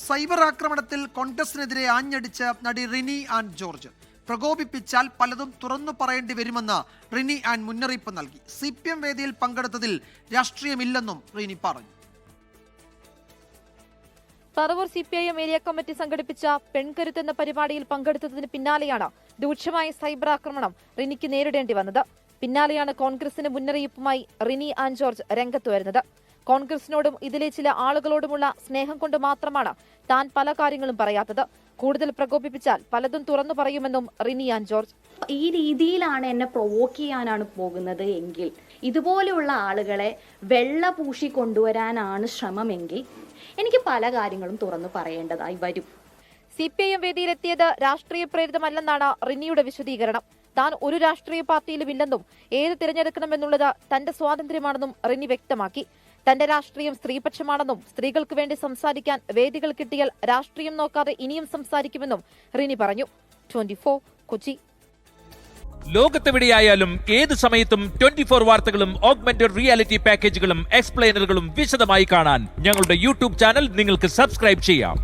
Cyber ആക്രമണത്തിൽ കോൺഗ്രസിനെതിരെ ആഞ്ഞടിച്ച് നടി Rini an George. പ്രകോപിപ്പിച്ചാൽ പലതും തുറന്നു പറയേണ്ടി വരുമെന്ന് റിനി ആൻ മുന്നറിയിപ്പ് നൽകി. CPM വേദിയിൽ പങ്കെടുത്തതിൽ രാഷ്ട്രീയമില്ലെന്നും റിനി പറഞ്ഞു. പറവൂർ CPIM ഏരിയ കമ്മിറ്റി സംഘടിപ്പിച്ച പെൺകരുത്ത് എന്ന പരിപാടിയിൽ പങ്കെടുത്തതിന് പിന്നാലെയാണ് രൂക്ഷമായ സൈബർ ആക്രമണം റിനിക്ക് നേരിടേണ്ടി വന്നത്. പിന്നാലെയാണ് കോൺഗ്രസിന് മുന്നറിയിപ്പുമായി റിനി ആൻ ജോർജ് രംഗത്ത് വരുന്നത്. കോൺഗ്രസിനോടും ഇതിലെ ചില ആളുകളോടുമുള്ള സ്നേഹം കൊണ്ട് മാത്രമാണ് താൻ പല കാര്യങ്ങളും പറയാത്തത്. കൂടുതൽ പ്രകോപിപ്പിച്ചാൽ പലതും തുറന്നു പറയുമെന്നും റിനി ആൻ ജോർജ്. ഈ രീതിയിലാണ് എന്നെ പ്രൊവോക്ക് ചെയ്യാനാണ് പോകുന്നത് എങ്കിൽ, ഇതുപോലെയുള്ള ആളുകളെ വെള്ള പൂശി കൊണ്ടുവരാനാണ് ശ്രമമെങ്കിൽ എനിക്ക് പല കാര്യങ്ങളും തുറന്നു പറയേണ്ടതായി വരും. CPIM വേദിയിലെത്തിയത് രാഷ്ട്രീയ പ്രേരിതമല്ലെന്നാണ് റിനിയുടെ വിശദീകരണം. താൻ ഒരു രാഷ്ട്രീയ പാർട്ടിയിലും ഇല്ലെന്നും ഏത് തിരഞ്ഞെടുക്കണമെന്നുള്ളത് തന്റെ സ്വാതന്ത്ര്യമാണെന്നും റിനി വ്യക്തമാക്കി. തന്റെ രാഷ്ട്രീയം സ്ത്രീപക്ഷമാണെന്നും സ്ത്രീകൾക്ക് വേണ്ടി സംസാരിക്കാൻ വേദികൾ കിട്ടിയാൽ രാഷ്ട്രീയം നോക്കാതെ ഇനിയും സംസാരിക്കുമെന്നും റിനി പറഞ്ഞു. 24 കൊച്ചി. ലോകത്തെവിടെയായാലും ഏത് സമയത്തും 24 വാർത്തകളും ഓഗ്മെന്റഡ് റിയാലിറ്റി പാക്കേജുകളും എക്സ്പ്ലെയിനറുകളും വിശദമായി കാണാൻ ഞങ്ങളുടെ YouTube ചാനൽ നിങ്ങൾക്ക് സബ്സ്ക്രൈബ് ചെയ്യാം.